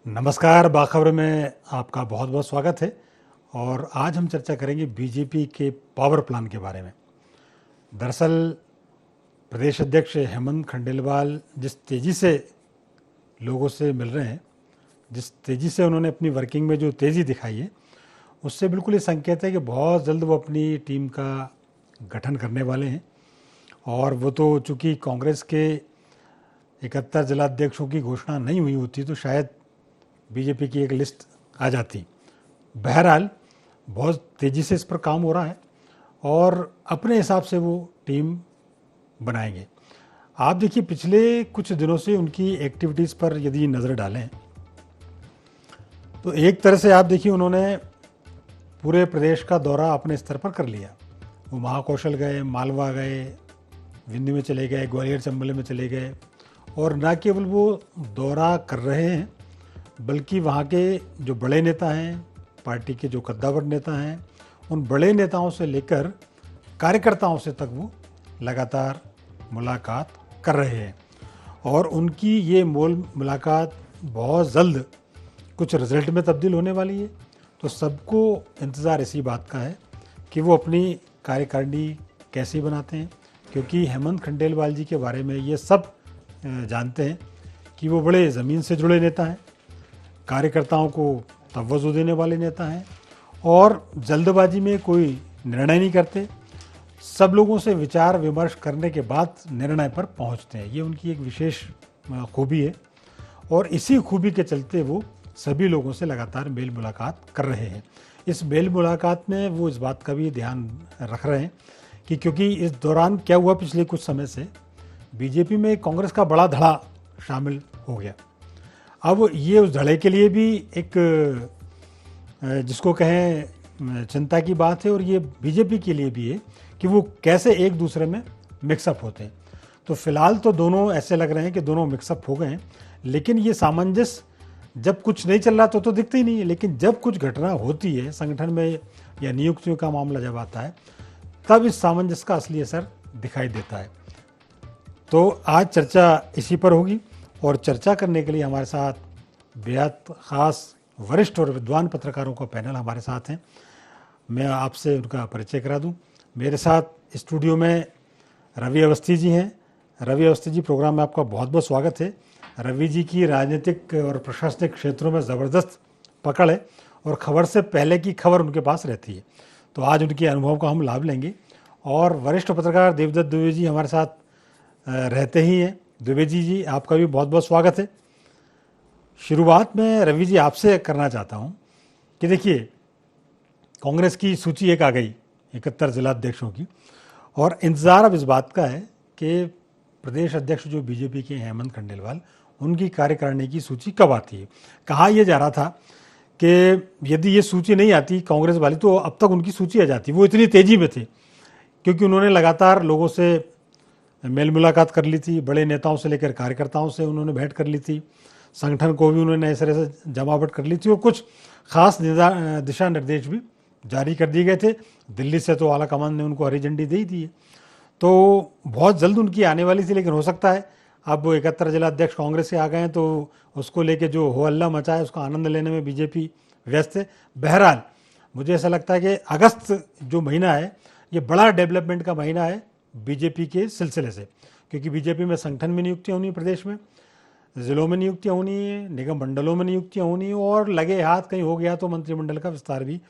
नमस्कार, बाखबर में आपका बहुत बहुत स्वागत है। और आज हम चर्चा करेंगे बीजेपी के पावर प्लान के बारे में। दरअसल प्रदेश अध्यक्ष हेमंत खंडेलवाल जिस तेज़ी से लोगों से मिल रहे हैं, जिस तेज़ी से उन्होंने अपनी वर्किंग में जो तेज़ी दिखाई है, उससे बिल्कुल ये संकेत है कि बहुत जल्द वो अपनी टीम का गठन करने वाले हैं। और वो तो चूँकि कांग्रेस के 71 जिलाध्यक्षों की घोषणा नहीं हुई होती तो शायद बीजेपी की एक लिस्ट आ जाती। बहरहाल बहुत तेज़ी से इस पर काम हो रहा है और अपने हिसाब से वो टीम बनाएंगे। आप देखिए, पिछले कुछ दिनों से उनकी एक्टिविटीज़ पर यदि नज़र डालें तो एक तरह से आप देखिए, उन्होंने पूरे प्रदेश का दौरा अपने स्तर पर कर लिया। वो महाकौशल गए, मालवा गए, विंध्य में चले गए, ग्वालियर चंबल में चले गए। और न केवल वो दौरा कर रहे हैं बल्कि वहाँ के जो बड़े नेता हैं, पार्टी के जो कद्दावर नेता हैं, उन बड़े नेताओं से लेकर कार्यकर्ताओं से तक वो लगातार मुलाकात कर रहे हैं। और उनकी ये मुलाकात बहुत जल्द कुछ रिजल्ट में तब्दील होने वाली है। तो सबको इंतज़ार इसी बात का है कि वो अपनी कार्यकारिणी कैसी बनाते हैं, क्योंकि हेमंत खंडेलवाल जी के बारे में ये सब जानते हैं कि वो बड़े ज़मीन से जुड़े नेता हैं, कार्यकर्ताओं को तवज्जो देने वाले नेता हैं और जल्दबाजी में कोई निर्णय नहीं करते। सब लोगों से विचार विमर्श करने के बाद निर्णय पर पहुंचते हैं। ये उनकी एक विशेष खूबी है और इसी खूबी के चलते वो सभी लोगों से लगातार मेल मुलाकात कर रहे हैं। इस मेल मुलाकात में वो इस बात का भी ध्यान रख रहे हैं कि क्योंकि इस दौरान क्या हुआ, पिछले कुछ समय से बीजेपी में कांग्रेस का बड़ा धड़ा शामिल हो गया। अब ये उस धड़े के लिए भी एक जिसको कहें चिंता की बात है और ये बीजेपी के लिए भी है कि वो कैसे एक दूसरे में मिक्सअप होते हैं। तो फिलहाल तो दोनों ऐसे लग रहे हैं कि दोनों मिक्सअप हो गए हैं, लेकिन ये सामंजस्य जब कुछ नहीं चल रहा तो दिखता ही नहीं है, लेकिन जब कुछ घटना होती है संगठन में या नियुक्तियों का मामला जब आता है तब इस सामंजस्य का असली असर दिखाई देता है। तो आज चर्चा इसी पर होगी और चर्चा करने के लिए हमारे साथ बेहद ख़ास वरिष्ठ और विद्वान पत्रकारों का पैनल हमारे साथ हैं। मैं आपसे उनका परिचय करा दूं। मेरे साथ स्टूडियो में रवि अवस्थी जी हैं। रवि अवस्थी जी, प्रोग्राम में आपका बहुत बहुत स्वागत है। रवि जी की राजनीतिक और प्रशासनिक क्षेत्रों में ज़बरदस्त पकड़ है और खबर से पहले की खबर उनके पास रहती है, तो आज उनके अनुभव का हम लाभ लेंगे। और वरिष्ठ पत्रकार देवदत्त दुबे जी हमारे साथ रहते ही हैं। द्विवेदी जी, आपका भी बहुत बहुत स्वागत है। शुरुआत में रवि जी आपसे करना चाहता हूं कि देखिए, कांग्रेस की सूची एक आ गई 71 जिलाध्यक्षों की और इंतज़ार अब इस बात का है कि प्रदेश अध्यक्ष जो बीजेपी के हेमंत खंडेलवाल, उनकी कार्यकारिणी की सूची कब आती है। कहा यह जा रहा था कि यदि ये सूची नहीं आती कांग्रेस वाली तो अब तक उनकी सूची आ जाती। वो इतनी तेज़ी में थे क्योंकि उन्होंने लगातार लोगों से मेल मुलाकात कर ली थी, बड़े नेताओं से लेकर कार्यकर्ताओं से उन्होंने भेंट कर ली थी, संगठन को भी उन्होंने इस तरह से जमावट कर ली थी और कुछ खास दिशा निर्देश भी जारी कर दिए गए थे। दिल्ली से तो आलाकमान ने उनको हरी झंडी दे ही दी है, तो बहुत जल्द उनकी आने वाली थी। लेकिन हो सकता है अब 71 जिला अध्यक्ष कांग्रेस से आ गए हैं तो उसको लेके जो हो हल्ला मचा है उसका आनंद लेने में बीजेपी व्यस्त है। बहरहाल मुझे ऐसा लगता है कि अगस्त जो महीना है ये बड़ा डेवलपमेंट का महीना है बीजेपी के सिलसिले से, क्योंकि बीजेपी में संगठन में नियुक्तियाँ होनी, प्रदेश में जिलों में नियुक्तियाँ होनी है, निगम मंडलों में नियुक्तियाँ होनी और लगे हाथ कहीं हो गया तो मंत्रिमंडल का विस्तार भी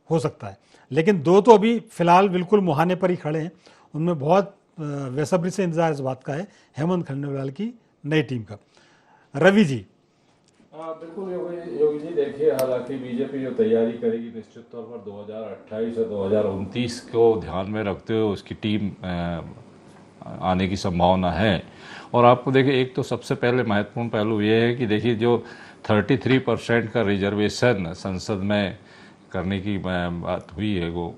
हो सकता है। लेकिन दो तो अभी फिलहाल बिल्कुल मुहाने पर ही खड़े हैं, उनमें बहुत बेसब्री से इंतजार इस बात का है हेमंत खंडेलवाल की नई टीम का। रवि जी। बिल्कुल योगी जी, देखिए, हालांकि बीजेपी जो तैयारी करेगी निश्चित तौर पर 2028 और 2029 को ध्यान में रखते हुए उसकी टीम आने की संभावना है। और आपको देखिए, एक तो सबसे पहले महत्वपूर्ण पहलू ये है कि देखिए जो 33% का रिजर्वेशन संसद में करने की बात हुई है, वो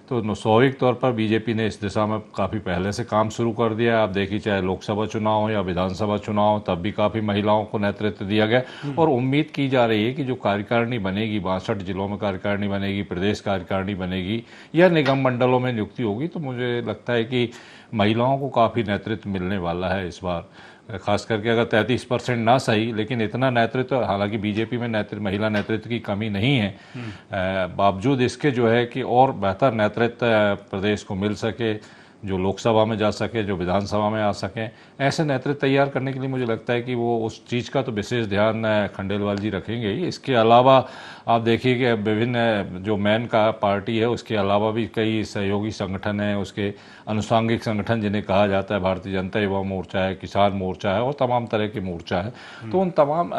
तो स्वाभाविक तौर पर बीजेपी ने इस दिशा में काफ़ी पहले से काम शुरू कर दिया है। आप देखिए, चाहे लोकसभा चुनाव हो या विधानसभा चुनाव हो, तब भी काफ़ी महिलाओं को नेतृत्व दिया गया और उम्मीद की जा रही है कि जो कार्यकारिणी बनेगी, 62 जिलों में कार्यकारिणी बनेगी, प्रदेश कार्यकारिणी बनेगी या निगम मंडलों में नियुक्ति होगी, तो मुझे लगता है कि महिलाओं को काफ़ी नेतृत्व मिलने वाला है इस बार खास करके अगर 33% ना सही, लेकिन इतना नेतृत्व, हालांकि बीजेपी में महिला नेतृत्व की कमी नहीं है, बावजूद इसके जो है कि और बेहतर नेतृत्व प्रदेश को मिल सके, जो लोकसभा में जा सके, जो विधानसभा में आ सके, ऐसे नेतृत्व तैयार करने के लिए मुझे लगता है कि वो उस चीज़ का तो विशेष ध्यान खंडेलवाल जी रखेंगे ही। इसके अलावा आप देखिए कि विभिन्न जो मैन का पार्टी है उसके अलावा भी कई सहयोगी संगठन हैं, उसके अनुषांगिक संगठन जिन्हें कहा जाता है, भारतीय जनता युवा मोर्चा है, किसान मोर्चा है और तमाम तरह के मोर्चा है। तो उन तमाम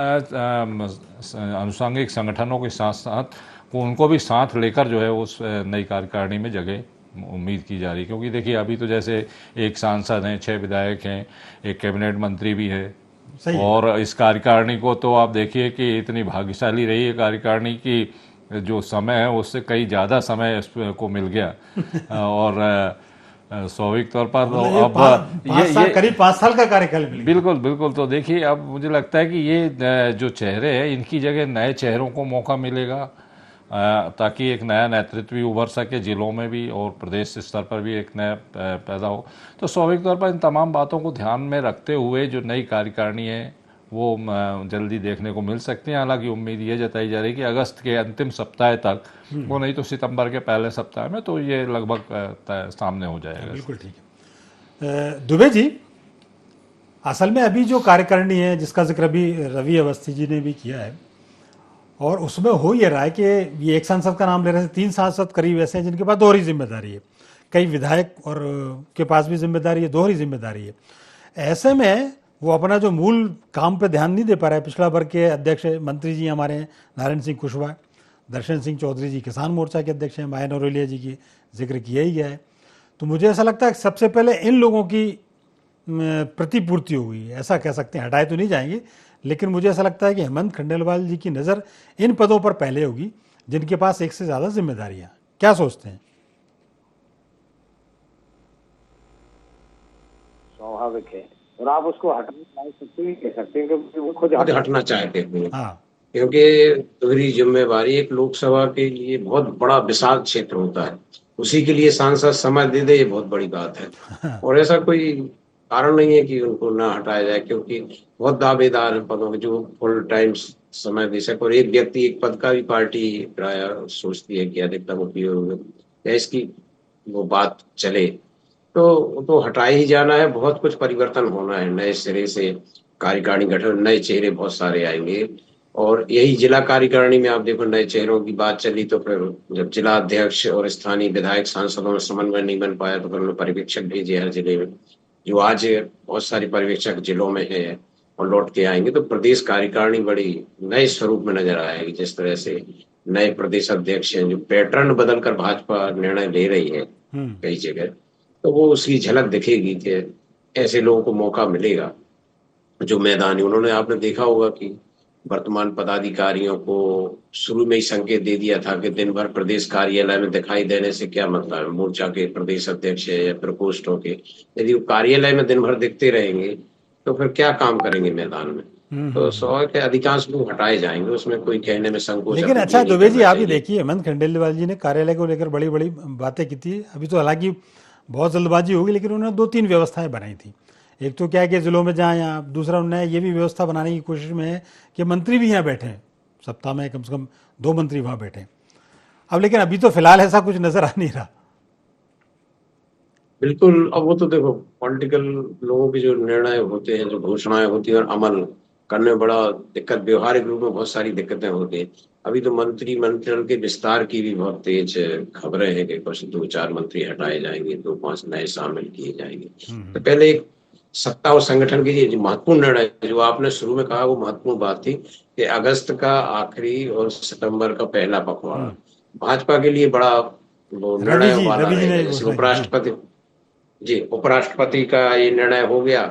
अनुषांगिक संगठनों के साथ साथ उनको भी साथ लेकर जो है उस नई कार्यकारिणी में जगह उम्मीद की जा रही है। क्योंकि देखिए अभी तो जैसे एक सांसद हैं, 6 विधायक हैं, एक कैबिनेट मंत्री भी है, और इस कार्यकारिणी को तो आप देखिए कि इतनी भाग्यशाली रही है कार्यकारिणी की जो समय है उससे कई ज़्यादा समय इसको मिल गया और स्वाभाविक तौर पर तो अब ये करीब 5 साल का कार्यकाल मिल गया। बिल्कुल बिल्कुल। तो देखिए अब मुझे लगता है कि ये जो चेहरे हैं इनकी जगह नए चेहरों को मौका मिलेगा, ताकि एक नया नेतृत्व भी उभर सके जिलों में भी और प्रदेश स्तर पर भी एक नया पैदा हो। तो स्वाभाविक तौर पर इन तमाम बातों को ध्यान में रखते हुए जो नई कार्यकारिणी है वो जल्दी देखने को मिल सकती है। हालांकि उम्मीद ये जताई जा रही है कि अगस्त के अंतिम सप्ताह तक, वो नहीं तो सितंबर के पहले सप्ताह में, तो ये लगभग सामने हो जाएगा। बिल्कुल ठीक है। दुबे जी, असल में अभी जो कार्यकारिणी है जिसका जिक्र अभी रवि अवस्थी जी ने भी किया है, और उसमें हो ये रहा है कि ये एक सांसद का नाम ले रहे थे, 3 सांसद करीब ऐसे हैं जिनके पास दोहरी जिम्मेदारी है, कई विधायक और के पास भी जिम्मेदारी है, दोहरी जिम्मेदारी है। ऐसे में वो अपना जो मूल काम पे ध्यान नहीं दे पा रहा है। पिछड़ा वर्ग के अध्यक्ष मंत्री जी हमारे हैं, नारायण सिंह कुशवाहा, दर्शन सिंह चौधरी जी किसान मोर्चा के अध्यक्ष हैं, माया नरोलिया जी की जिक्र किया ही गया है। तो मुझे ऐसा लगता है कि सबसे पहले इन लोगों की प्रतिपूर्ति होगी, ऐसा कह सकते हैं। हटाए तो नहीं जाएंगे, लेकिन मुझे ऐसा लगता है कि हेमंत खंडेलवाल जी की नज़र इन पदों पर पहले होगी जिनके पास एक से ज़्यादा जिम्मेदारियां। क्या सोचते हैं? स्वाभाविक है, और आप उसको हटाना सकते हैं, कह सकते हैं कि वो खुद हटना चाहते हैं। हाँ, क्योंकि दोहरी जिम्मेवारी एक लोकसभा के लिए बहुत बड़ा विशाल क्षेत्र होता है, उसी के लिए सांसद समय दे दे, ये बहुत बड़ी बात है। और ऐसा कोई कारण नहीं है कि उनको ना हटाया जाए, क्योंकि बहुत दावेदार हैं पदों के जो फुल टाइम समय दे सके। और एक व्यक्ति एक पद का भी पार्टी प्राय सोचती है कि अधिकतम उपयोग या इसकी वो बात चले, तो हटा ही जाना है। बहुत कुछ परिवर्तन होना है, नए सिरे से कार्यकारिणी गठन, नए चेहरे बहुत सारे आएंगे। और यही जिला कार्यकारिणी में आप देखो नए चेहरों की बात चली, तो फिर जब जिला अध्यक्ष और स्थानीय विधायक सांसदों में समन्वय नहीं बन पाया तो फिर उन्होंने पर्यवेक्षक भेजे हर जिले में, जो आज बहुत सारे पर्यवेक्षक जिलों में है और लौट के आएंगे। तो प्रदेश कार्यकारिणी बड़ी नए स्वरूप में नजर आएगी। जिस तरह से नए प्रदेश अध्यक्ष हैं, जो पैटर्न बदलकर भाजपा निर्णय ले रही है कई जगह, तो वो उसकी झलक दिखेगी कि ऐसे लोगों को मौका मिलेगा जो मैदानी। उन्होंने, आपने देखा होगा कि वर्तमान पदाधिकारियों को शुरू में ही संकेत दे दिया था कि दिन भर प्रदेश कार्यालय में दिखाई देने से क्या मतलब है, मोर्चा के प्रदेश अध्यक्ष या प्रकोष्ठों के, यदि वो कार्यालय में दिन भर दिखते रहेंगे तो फिर क्या काम करेंगे मैदान में। तो स्वाभाविक है अधिकांश लोग हटाए जाएंगे, उसमें कोई कहने में संकोच। लेकिन अच्छा दुबे जी, आप ही देखिए, हेमंत खंडेलवाल जी ने कार्यालय को लेकर बड़ी बड़ी बातें की थी। अभी तो हालांकि बहुत जल्दबाजी होगी, लेकिन उन्होंने 2-3 व्यवस्थाएं बनाई थी। एक तो क्या है कि जिलों में जाएं आप, दूसरा उन्होंने ये भी व्यवस्था बनाने की कोशिश में है कि मंत्री भी यहाँ बैठे, सप्ताह में कम से कम 2 मंत्री वहाँ बैठे। अब लेकिन अभी तो फिलहाल ऐसा कुछ नजर आ नहीं रहा। बिल्कुल, अब वो तो देखो पॉलिटिकल लोगों के जो निर्णय होते हैं, जो घोषणाएं होती हैं और अमल करने में बड़ा दिक्कत, व्यवहारिक रूप में बहुत सारी दिक्कतें होती हैं। अभी तो मंत्रिमंडल के विस्तार की भी बहुत तेज खबरें हैं कि कुछ 2-4 मंत्री हटाए जाएंगे, 2-5 नए शामिल किए जाएंगे। तो पहले एक सत्ता और संगठन की जो महत्वपूर्ण निर्णय, जो आपने शुरू में कहा, वो महत्वपूर्ण बात थी कि अगस्त का आखिरी और सितंबर का पहला पखवाड़ा भाजपा के लिए बड़ा वो निर्णय वाला रहेगा। जैसे उपराष्ट्रपति का ये निर्णय हो गया,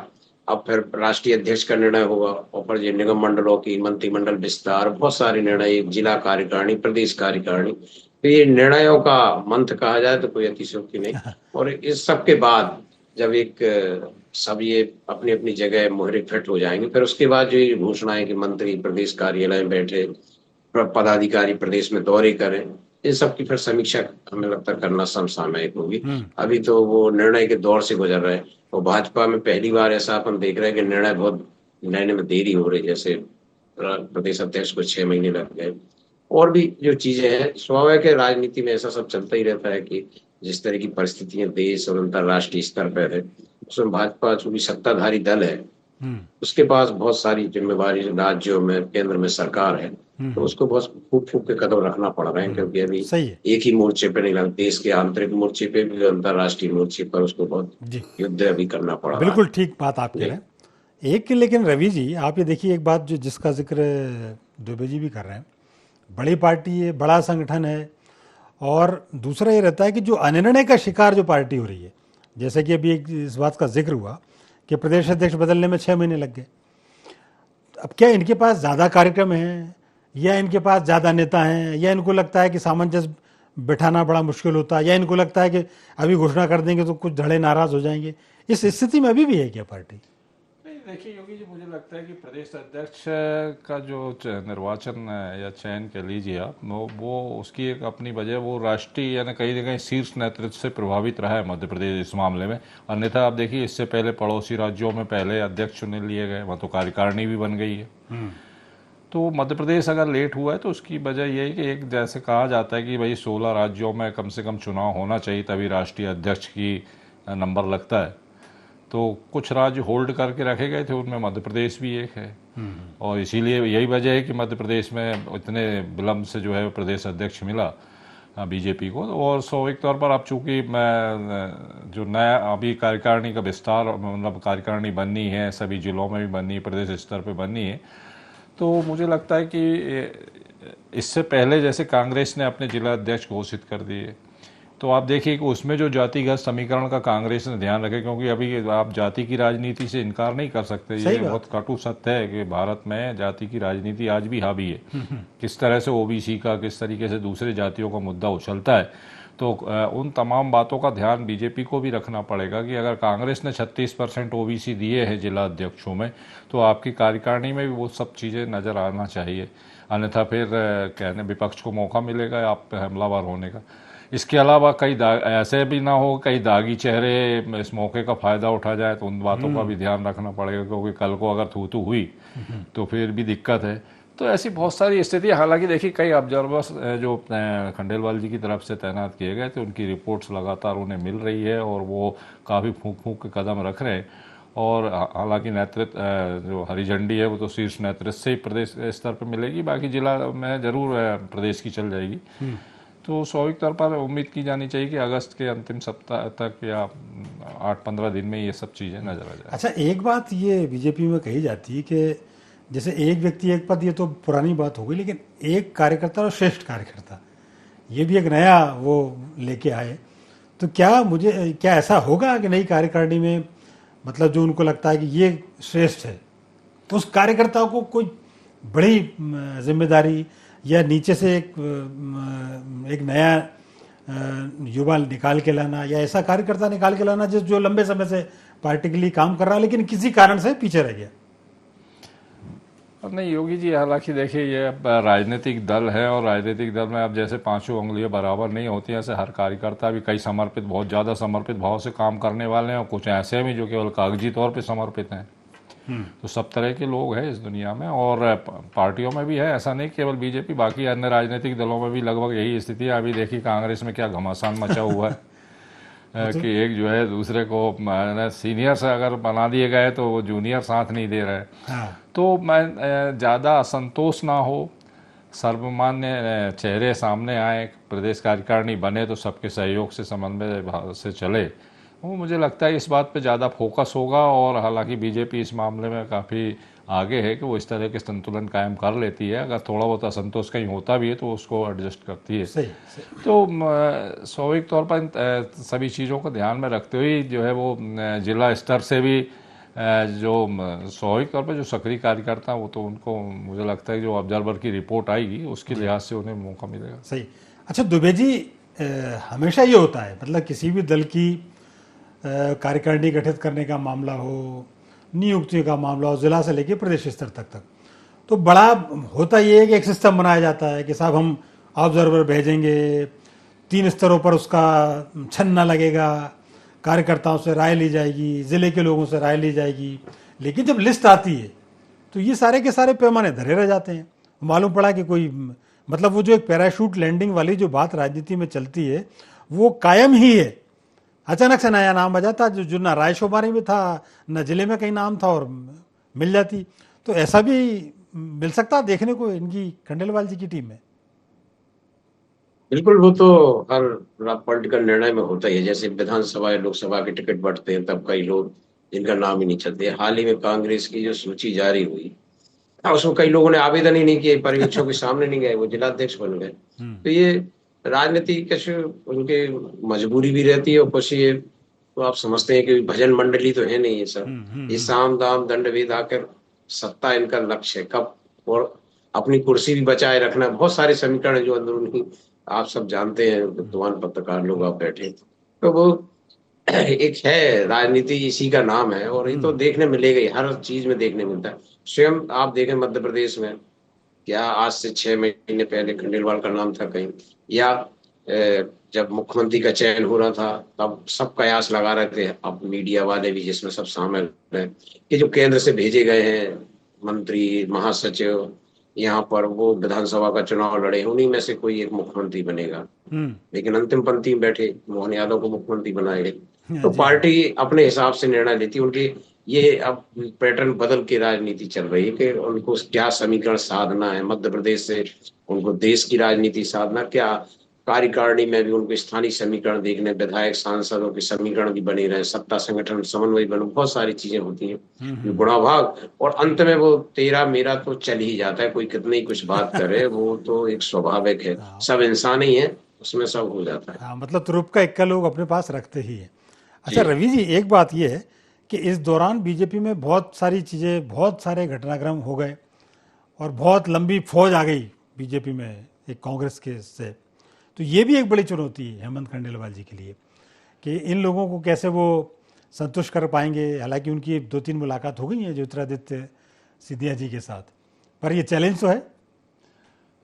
अब फिर राष्ट्रीय अध्यक्ष का निर्णय होगा, और फिर ये निगम मंडलों की मंत्रिमंडल विस्तार, बहुत सारे निर्णय, जिला कार्यकारिणी, प्रदेश कार्यकारिणी। तो ये निर्णयों का मंथ कहा जाए तो कोई अतिशयोक्ति नहीं। और इस सब के बाद जब एक सब ये अपनी अपनी जगह मोहरे फिट हो जाएंगे, फिर उसके बाद जो ये घोषणा है कि मंत्री प्रदेश कार्यालय में बैठे, पदाधिकारी प्रदेश में दौरे करें, इन सब की फिर समीक्षा हमें लगता है करना समसामयिक होगी। अभी तो वो निर्णय के दौर से गुजर रहे हैं और भाजपा में पहली बार ऐसा अपन देख रहे हैं कि निर्णय बहुत लेने में देरी हो रही है। जैसे प्रदेश अध्यक्ष को 6 महीने लग गए और भी जो चीजें हैं। स्वाभाविक है, राजनीति में ऐसा सब चलता ही रहता है कि जिस तरह की परिस्थितियां देश और अंतर्राष्ट्रीय स्तर पर है, उसमें भाजपा चूंकि सत्ताधारी दल है, उसके पास बहुत सारी जिम्मेवारी राज्यों में, केंद्र में सरकार है, तो उसको बहुत फूक फूक के कदम रखना पड़ रहे हैं, क्योंकि अभी सही है एक ही मोर्चे पे नहीं लगा, देश के आंतरिक मोर्चे पे भी, अंतर्राष्ट्रीय मोर्चे पर उसको बहुत जी, युद्ध अभी करना पड़ रहा बिल्कुल है। ठीक बात आप कह जी। रहे हैं। एक लेकिन रवि जी, आप ये देखिए एक बात जो जिसका जिक्र दुबे जी भी कर रहे हैं, बड़ी पार्टी है, बड़ा संगठन है, और दूसरा ये रहता है कि जो अनिर्णय का शिकार जो पार्टी हो रही है, जैसे कि अभी एक इस बात का जिक्र हुआ कि प्रदेश अध्यक्ष बदलने में 6 महीने लग गए। अब क्या इनके पास ज़्यादा कार्यक्रम हैं, या इनके पास ज़्यादा नेता हैं, या इनको लगता है कि सामंजस्य बिठाना बड़ा मुश्किल होता है, या इनको लगता है कि अभी घोषणा कर देंगे तो कुछ धड़े नाराज हो जाएंगे? इस स्थिति में अभी भी है क्या पार्टी? नहीं, देखिए योगी जी, मुझे लगता है कि प्रदेश अध्यक्ष का जो निर्वाचन या चयन कह लीजिए आप, वो उसकी एक अपनी वजह, वो राष्ट्रीय यानी कहीं ना कहीं शीर्ष नेतृत्व से प्रभावित रहा है मध्य प्रदेश इस मामले में। अन्यथा आप देखिए, इससे पहले पड़ोसी राज्यों में पहले अध्यक्ष चुने लिए गए, वहाँ तो कार्यकारिणी भी बन गई है। तो मध्य प्रदेश अगर लेट हुआ है तो उसकी वजह यह है कि एक, जैसे कहा जाता है कि भाई 16 राज्यों में कम से कम चुनाव होना चाहिए तभी राष्ट्रीय अध्यक्ष की नंबर लगता है। तो कुछ राज्य होल्ड करके रखे गए थे, उनमें मध्य प्रदेश भी एक है, और इसीलिए यही वजह है कि मध्य प्रदेश में इतने विलम्ब से जो है प्रदेश अध्यक्ष मिला बीजेपी को। और स्वाभाविक तौर पर अब चूंकि मैं जो नया अभी कार्यकारिणी का विस्तार, मतलब कार्यकारिणी बननी है, सभी जिलों में भी बननी है, प्रदेश स्तर पर बननी है, तो मुझे लगता है कि इससे पहले जैसे कांग्रेस ने अपने जिला अध्यक्ष घोषित कर दिए, तो आप देखिए कि उसमें जो जातिगत समीकरण का कांग्रेस ने ध्यान रखे, क्योंकि अभी आप जाति की राजनीति से इनकार नहीं कर सकते, ये बहुत कटु सत्य है कि भारत में जाति की राजनीति आज भी हावी है। किस तरह से ओबीसी का, किस तरीके से दूसरे जातियों का मुद्दा उछलता है। तो उन तमाम बातों का ध्यान बीजेपी को भी रखना पड़ेगा कि अगर कांग्रेस ने 36% ओबीसी दिए हैं जिला अध्यक्षों में, तो आपकी कार्यकारिणी में भी वो सब चीज़ें नज़र आना चाहिए, अन्यथा फिर कहने विपक्ष को मौका मिलेगा आप पे हमलावर होने का। इसके अलावा कई ऐसे भी ना हो कई दागी चेहरे इस मौके का फ़ायदा उठा जाए, तो उन बातों का भी ध्यान रखना पड़ेगा, क्योंकि कल को अगर थू थू हुई तो फिर भी दिक्कत है। तो ऐसी बहुत सारी स्थिति। हालांकि देखिए, कई ऑब्जर्वर्स जो खंडेलवाल जी की तरफ से तैनात किए गए थे, उनकी रिपोर्ट्स लगातार उन्हें मिल रही है और वो काफ़ी फूंक फूंक के कदम रख रहे हैं। और हालांकि नेतृत्व जो हरी झंडी है वो तो शीर्ष नेतृत्व से ही प्रदेश स्तर पर मिलेगी, बाकी जिला में जरूर प्रदेश की चल जाएगी। तो स्वाभाविक तौर पर उम्मीद की जानी चाहिए कि अगस्त के अंतिम सप्ताह तक या 8-15 दिन में ये सब चीज़ें नजर आ जाए। अच्छा, एक बात ये बीजेपी में कही जाती है कि जैसे एक व्यक्ति एक पद, ये तो पुरानी बात हो गई, लेकिन एक कार्यकर्ता और श्रेष्ठ कार्यकर्ता, ये भी एक नया वो लेके आए। तो क्या ऐसा होगा कि नई कार्यकारिणी में, मतलब जो उनको लगता है कि ये श्रेष्ठ है, तो उस कार्यकर्ता को कोई बड़ी जिम्मेदारी या नीचे से एक नया युवा निकाल के लाना, या ऐसा कार्यकर्ता निकाल के लाना जो लंबे समय से पार्टी के लिए काम कर रहा है लेकिन किसी कारण से पीछे रह गया? नहीं योगी जी, हालांकि देखिए ये राजनीतिक दल है, और राजनीतिक दल में अब जैसे पांचों उंगलियां बराबर नहीं होती हैं, ऐसे हर कार्यकर्ता भी कई समर्पित, बहुत ज़्यादा समर्पित भाव से काम करने वाले हैं, और कुछ ऐसे भी जो केवल कागजी तौर पे समर्पित हैं। तो सब तरह के लोग हैं इस दुनिया में, और पार्टियों में भी है, ऐसा नहीं केवल बीजेपी, बाकी अन्य राजनीतिक दलों में भी लगभग यही स्थिति है। अभी देखिए कांग्रेस में क्या घमासान मचा हुआ है कि एक जो है दूसरे को सीनियर से अगर बना दिए गए तो वो जूनियर साथ नहीं दे रहे। हाँ। तो मैं ज़्यादा असंतोष ना हो, सर्वमान्य चेहरे सामने आए, प्रदेश कार्यकारिणी बने तो सबके सहयोग से, समन्वय से चले, वो मुझे लगता है इस बात पे ज़्यादा फोकस होगा। और हालांकि बीजेपी इस मामले में काफ़ी आगे है कि वो इस तरह के संतुलन कायम कर लेती है। अगर थोड़ा बहुत असंतोष कहीं होता भी है तो उसको एडजस्ट करती है। सही। तो स्वाभाविक तौर पर सभी चीज़ों को ध्यान में रखते हुए जो है वो जिला स्तर से भी जो स्वाभाविक तौर पर जो सक्रिय कार्यकर्ता वो तो उनको मुझे लगता है जो ऑब्जर्वर की रिपोर्ट आएगी उसके लिहाज से उन्हें मौका मिलेगा। सही। अच्छा दुबे जी, हमेशा ये होता है, मतलब किसी भी दल की कार्यकारिणी गठित करने का मामला हो, नियुक्ति का मामला हो, जिला से लेकर प्रदेश स्तर तक तो बड़ा होता ये है कि एक सिस्टम बनाया जाता है कि साहब हम ऑब्जर्वर भेजेंगे, 3 स्तरों पर उसका छन्ना लगेगा, कार्यकर्ताओं से राय ली जाएगी, ज़िले के लोगों से राय ली जाएगी। लेकिन जब लिस्ट आती है तो ये सारे के सारे पैमाने धरे रह जाते हैं। मालूम पड़ा कि कोई मतलब वो जो एक पैराशूट लैंडिंग वाली जो बात राजनीति में चलती है वो कायम ही है। अचानक से नया नाम आ जाता जो ना रायशुमारी में था, न जिले में कहीं नाम था, और मिल जाती। तो ऐसा भी मिल सकता देखने को इनकी खंडेलवाल जी की टीम में। बिल्कुल, वो तो हर पॉलिटिकल निर्णय में होता ही है। जैसे विधानसभा या लोकसभा के टिकट बढ़ते हैं तब कई लोग जिनका नाम ही नहीं चलते। हाल ही में कांग्रेस की जो सूची जारी हुई, उसमें कई लोगों ने आवेदन ही नहीं किए, पर्यवेक्षकों के सामने नहीं गए, वो जिलाध्यक्ष बन गए। तो ये राजनीति कैसे उनके मजबूरी भी रहती है, और कुछ ये तो आप समझते हैं कि भजन मंडली तो है नहीं ये सब। ये साम दाम दंड भेद आकर सत्ता इनका लक्ष्य है कब, और अपनी कुर्सी भी बचाए रखना। बहुत सारे समीकरण है जो अंदरूनी आप सब जानते हैं, विद्वान पत्रकार लोग आप बैठे, तो वो एक है राजनीति, इसी का नाम है। और ये तो देखने मिलेगा ही, हर चीज में देखने मिलता है। स्वयं आप देखें मध्य प्रदेश में, क्या आज से 6 महीने पहले खंडेलवाल का नाम था कहीं, या जब मुख्यमंत्री का चयन हो रहा था तब सब कयास लगा रहे थे, अब मीडिया वाले भी जिसमें सब शामिल है, कि जो केंद्र से भेजे गए हैं मंत्री महासचिव यहाँ पर, वो विधानसभा का चुनाव लड़े, उन्हीं में से कोई एक मुख्यमंत्री बनेगा। लेकिन अंतिम पंक्ति में बैठे मोहन यादव को मुख्यमंत्री बनाए गए। तो जी। पार्टी अपने हिसाब से निर्णय लेती है। उनकी ये अब पैटर्न बदल के राजनीति चल रही है कि उनको क्या समीकरण साधना है मध्य प्रदेश से, उनको देश की राजनीति साधना, क्या कार्यकारिणी में भी उनको स्थानीय समीकरण देखने, विधायक सांसदों के समीकरण भी बने रहे, सत्ता संगठन समन्वय बने, बहुत सारी चीजें होती हैं गुणा भाग। और अंत में वो तेरा मेरा तो चल ही जाता है, कोई कितनी ही कुछ बात करे, वो तो एक स्वाभाविक है, सब इंसान ही है, उसमें सब हो जाता है। हाँ, मतलब तुरुप का इक्का लोग अपने पास रखते ही है। अच्छा जी। रवि जी, एक बात ये है कि इस दौरान बीजेपी में बहुत सारी चीज़ें, बहुत सारे घटनाक्रम हो गए और बहुत लंबी फौज आ गई बीजेपी में एक कांग्रेस के से। तो ये भी एक बड़ी चुनौती है हेमंत खंडेलवाल जी के लिए कि इन लोगों को कैसे वो संतुष्ट कर पाएंगे। हालांकि उनकी 2-3 मुलाकात हो गई है ज्योतिरादित्य सिंधिया जी के साथ, पर ये चैलेंज तो है।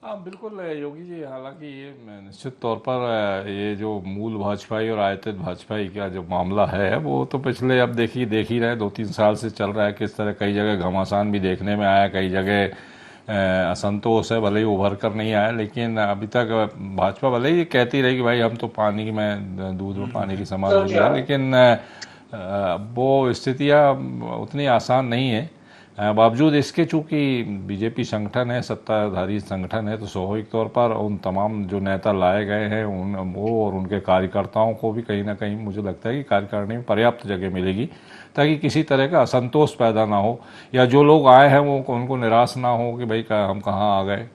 हाँ बिल्कुल योगी जी, हालांकि ये निश्चित तौर पर ये जो मूल भाजपाई और आयतित भाजपाई का जो मामला है वो तो पिछले अब देख ही रहे 2-3 साल से चल रहा है। किस तरह कई जगह घमासान भी देखने में आया, कई जगह असंतोष है, भले ही उभर कर नहीं आया, लेकिन अभी तक भाजपा भले ही कहती रही कि भाई हम तो पानी में दूध में पानी की समान हो गया, लेकिन वो स्थितियाँ उतनी आसान नहीं है। बावजूद इसके चूंकि बीजेपी संगठन है, सत्ताधारी संगठन है, तो स्वाभाविक तौर पर उन तमाम जो नेता लाए गए हैं उन वो और उनके कार्यकर्ताओं को भी कहीं ना कहीं मुझे लगता है कि कार्यकारिणी में पर्याप्त जगह मिलेगी ताकि किसी तरह का असंतोष पैदा ना हो, या जो लोग आए हैं वो उनको निराश ना हो कि भाई हम कहाँ आ गए।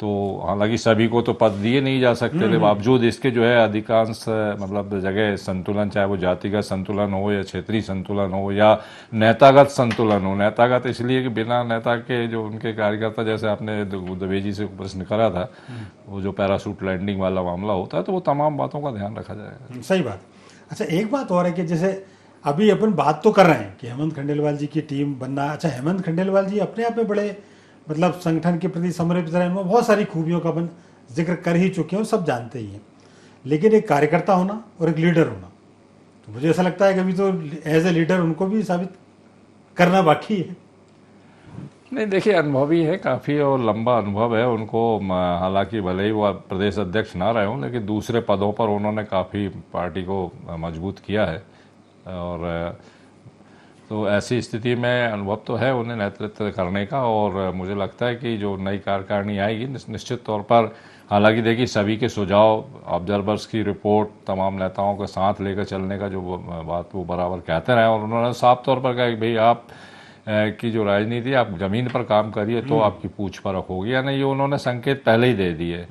तो हालांकि सभी को तो पद दिए नहीं जा सकते थे, बावजूद इसके जो है अधिकांश मतलब जगह संतुलन, चाहे वो जातिगत संतुलन हो या क्षेत्रीय संतुलन हो या नेतागत संतुलन हो। नेतागत इसलिए कि बिना नेता के जो उनके कार्यकर्ता, जैसे आपने द्विवेदी से प्रश्न करा था, वो जो पैराशूट लैंडिंग वाला मामला होता है, तो वो तमाम बातों का ध्यान रखा जाएगा। सही बात। अच्छा एक बात और है कि जैसे अभी अपन बात तो कर रहे हैं कि हेमंत खंडेलवाल जी की टीम बनना। अच्छा हेमंत खंडेलवाल जी अपने आप में बड़े मतलब संगठन के प्रति समर्पित रहे, उनमें बहुत सारी खूबियों का अपन जिक्र कर ही चुके हैं और सब जानते ही हैं। लेकिन एक कार्यकर्ता होना और एक लीडर होना, तो मुझे ऐसा लगता है कि अभी तो एज ए लीडर उनको भी साबित करना बाकी है। नहीं देखिए, अनुभवी है काफ़ी और लंबा अनुभव है उनको। हालांकि भले ही वो प्रदेश अध्यक्ष ना रहे हों, लेकिन दूसरे पदों पर उन्होंने काफ़ी पार्टी को मजबूत किया है। और तो ऐसी स्थिति में अनुभव तो है उन्हें नेतृत्व करने का। और मुझे लगता है कि जो नई कार्यकारिणी आएगी निश्चित तौर पर, हालांकि देखिए सभी के सुझाव, ऑब्जर्वर्स की रिपोर्ट, तमाम नेताओं के साथ लेकर चलने का जो बात वो बराबर कहते रहे, और उन्होंने साफ तौर पर कहा कि भाई आप की जो राजनीति आप जमीन पर काम करिए तो आपकी पूछ परख होगी या नहीं। ये उन्होंने संकेत पहले ही दे दिए।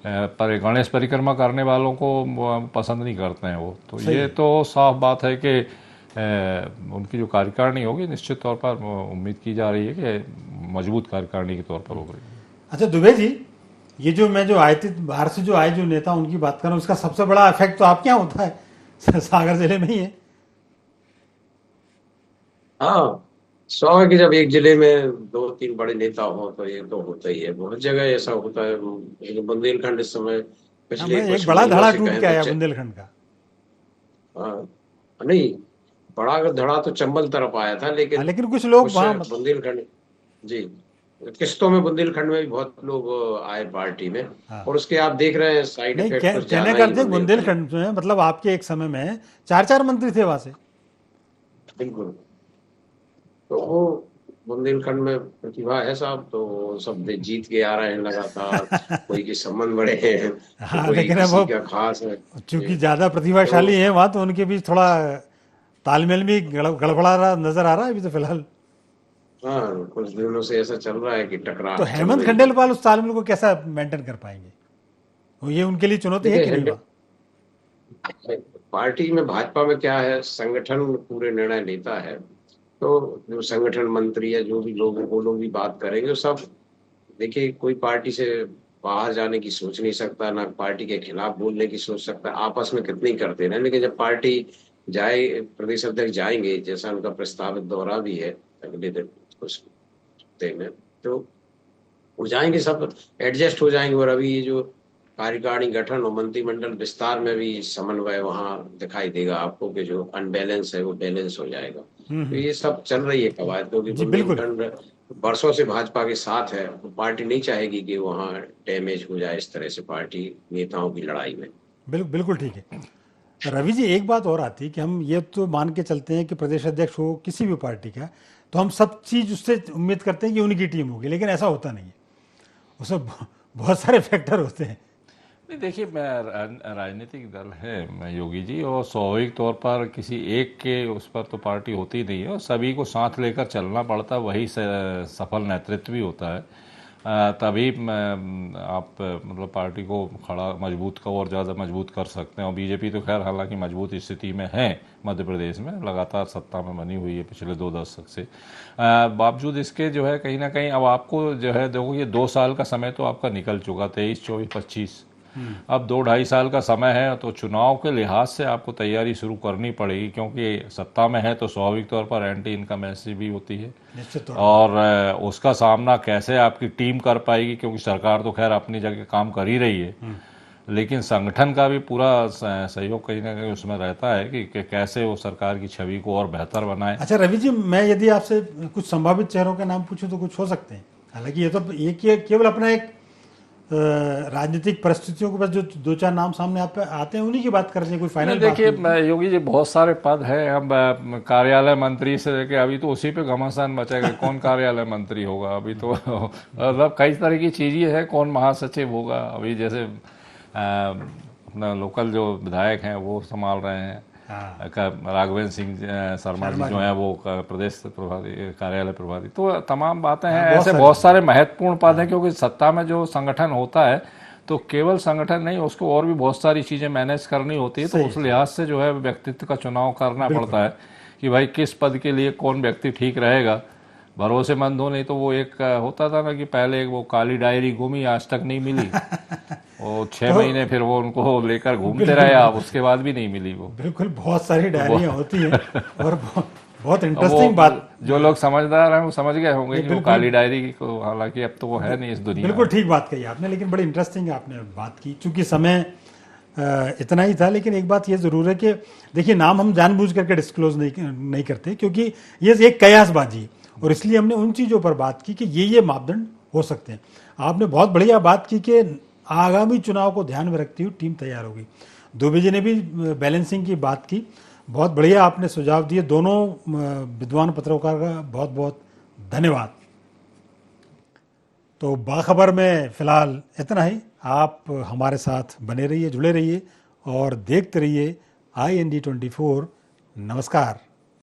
पर गणेश परिक्रमा करने वालों को पसंद नहीं करते हैं वो, तो ये तो साफ बात है कि उनकी जो कार्यकारिणी होगी निश्चित तौर पर उम्मीद की जा रही है कि मजबूत कार्यकारिणी के तौर पर होगी। अच्छा दुबे जी, ये जो मैं जो आए थे बाहर से जो आए जो नेता उनकी बात कर रहा हूँ, उसका सबसे बड़ा इफेक्ट तो आपके यहाँ होता है, सागर जिले में ही है। हाँ, स्वाभाविक है, जब एक जिले में दो तीन बड़े नेता हो तो ये तो होता ही है, बहुत जगह ऐसा होता है। लेकिन बुंदेलखंड इस समय हाँ, पिछले मैं एक कुछ बड़ा महीनों धड़ा से टूट कहें के तो आया बुंदेलखंड का। हाँ, नहीं, बड़ा धड़ा तो चंबल तरफ आया था, हाँ, लेकिन लेकिन कुछ लोग कुछ वहाँ बुंदेलखंड, जी, किस्तों में बुंदेलखंड में भी बहुत लोग आए पार्टी में। हाँ, और उसके आप देख रहे हैं साइड नहीं, इफेक्ट कुछ कहने ज्यादा का ही अर्थ है बुंदेलखंड में। बुंदेलखंड में मतलब आपके एक समय में चार चार मंत्री थे वहां से। बिल्कुल। तो वो बुंदेलखंड में प्रतिभा है साहब, तो वो सब जीत के आ रहे हैं लगातार। कोई के संबंध बड़े हैं, तो हाँ, कोई लेकिन अब किसी वो का खास है चूंकि जी। ज्यादा तो प्रतिभाशाली है वहां, तो उनके बीच थोड़ा तालमेल भी गड़बड़ा रहा नजर आ रहा है अभी तो फिलहाल। हाँ, कुछ दिनों से ऐसा चल रहा है कि तो टकरार चल हेमंत रही है। खंडेलवाल उस तालमेल को कैसा मेंटेन कर पाएंगे? वो ये उनके लिए चुनौती है देखिए कि नहीं वहाँ? पार्टी में, भाजपा में क्या है, संगठन पूरे निर्णय लेता है। तो जो संगठन मंत्री है, जो भी लोग वो लोग भी बात करेंगे, वो सब, देखिए कोई पार्टी से बाहर जाने की सोच नहीं सकता, ना पार्टी के खिलाफ बोलने की सोच सकता, आपस में कितनी करते रहे। लेकिन जब पार्टी जाए, प्रदेश अध्यक्ष जाएंगे, जैसा उनका प्रस्तावित दौरा भी है अगले दिन कुछ हफ्ते में, तो हो जाएंगे सब, एडजस्ट हो जाएंगे। और अभी ये जो कार्यकारिणी गठन और मंत्रिमंडल विस्तार में भी समन्वय वहां दिखाई देगा आपको, कि जो अनबैलेंस है वो बैलेंस हो जाएगा। तो ये सब चल रही है कवायद, क्योंकि जी बिल्कुल। बुंदेलखंड वर्षों से भाजपा के साथ है, तो पार्टी नहीं चाहेगी कि वहां डैमेज हो जाए इस तरह से पार्टी नेताओं की लड़ाई में। बिल्कुल ठीक है। रवि जी, एक बात और आती है कि हम ये तो मान के चलते हैं कि प्रदेश अध्यक्ष हो किसी भी पार्टी का, तो हम सब चीज़ उससे उम्मीद करते हैं कि उनकी टीम होगी, लेकिन ऐसा होता नहीं है। उसमें बहुत सारे फैक्टर होते हैं। नहीं देखिए, मैं राजनीतिक दल है मैं योगी जी, और स्वाभाविक तौर पर किसी एक के उस पर तो पार्टी होती नहीं है, और सभी को साथ लेकर चलना पड़ता है, वही सफल नेतृत्व भी होता है। तभी आप मतलब पार्टी को खड़ा मजबूत का और ज़्यादा मजबूत कर सकते हैं। और बीजेपी तो खैर हालांकि मजबूत स्थिति में है, मध्य प्रदेश में लगातार सत्ता में बनी हुई है पिछले 2 दशक से। बावजूद इसके जो है कहीं ना कहीं अब आपको जो है देखो, ये 2 साल का समय तो आपका निकल चुका, 23, 24, 25, अब 2 ढाई साल का समय है, तो चुनाव के लिहाज से आपको तैयारी शुरू करनी पड़ेगी, क्योंकि सत्ता में है तो स्वाभाविक तौर पर एंटी इनकमेंसी भी होती है। निश्चित तौर और उसका सामना कैसे आपकी टीम कर पाएगी, क्योंकि सरकार तो खैर अपनी जगह काम कर ही रही है, लेकिन संगठन का भी पूरा सहयोग कहीं ना कहीं उसमें रहता है कि कैसे वो सरकार की छवि को और बेहतर बनाए। अच्छा रवि जी, मैं यदि आपसे कुछ संभावित चेहरों के नाम पूछूं तो कुछ हो सकते हैं। हालांकि ये तो एक ये केवल अपना एक राजनीतिक परिस्थितियों के बस जो दो चार नाम सामने आप आते हैं उन्हीं की बात करते हैं, कोई फाइनल नहीं बात देखिए, नहीं होती। योगी जी बहुत सारे पद हैं। अब कार्यालय मंत्री से लेके अभी तो उसी पे घमासान मचेगा, कौन कार्यालय मंत्री होगा अभी तो मतलब कई तरह की चीजें हैं, कौन महासचिव होगा। अभी जैसे अपना लोकल जो विधायक हैं वो संभाल रहे हैं, हाँ, राघवेंद्र सिंह शर्मा जी जो हैं वो प्रदेश प्रभारी, कार्यालय प्रभारी। तो तमाम बातें हैं, बहुत ऐसे सारे बहुत सारे महत्वपूर्ण पद हैं, क्योंकि सत्ता में जो संगठन होता है तो केवल संगठन नहीं, उसको और भी बहुत सारी चीजें मैनेज करनी होती है। तो सही उस है। लिहाज से जो है व्यक्तित्व का चुनाव करना बिल्कुल पड़ता है कि भाई किस पद के लिए कौन व्यक्ति ठीक रहेगा, भरोसेमंद हो। नहीं तो वो एक होता था ना कि पहले एक वो काली डायरी घूमी, आज तक नहीं मिली, वो 6 महीने फिर वो उनको लेकर घूमते बिल्कुल रहे आप, बिल्कुल उसके बाद भी नहीं मिली वो। बिल्कुल, बहुत सारी तो वो डायरियां होती हैं। और बहुत अब वो इंटरेस्टिंग बात। जो लोग समझदार हैं वो समझ गए होंगे नहीं कि वो बिल्कुल काली डायरी को, हालांकि अब तो वो है नहीं इस दुनिया बिल्कुल में। ठीक बात कही आपने, लेकिन बड़ी इंटरेस्टिंग आपने बात की। चूंकि समय इतना ही था, लेकिन एक बात ये ज़रूर है कि देखिए, नाम हम जानबूझ करके डिस्क्लोज नहीं करते, क्योंकि ये एक कयासबाजी है, और इसलिए हमने उन चीज़ों पर बात की कि ये मापदंड हो सकते हैं। आपने बहुत बढ़िया बात की कि आगामी चुनाव को ध्यान में रखती हुई टीम तैयार होगी। दुबे जी ने भी बैलेंसिंग की बात की, बहुत बढ़िया आपने सुझाव दिए। दोनों विद्वान पत्रकार का बहुत बहुत धन्यवाद। तो बाखबर में फ़िलहाल इतना ही। आप हमारे साथ बने रहिए, जुड़े रहिए और देखते रहिए IND24। नमस्कार।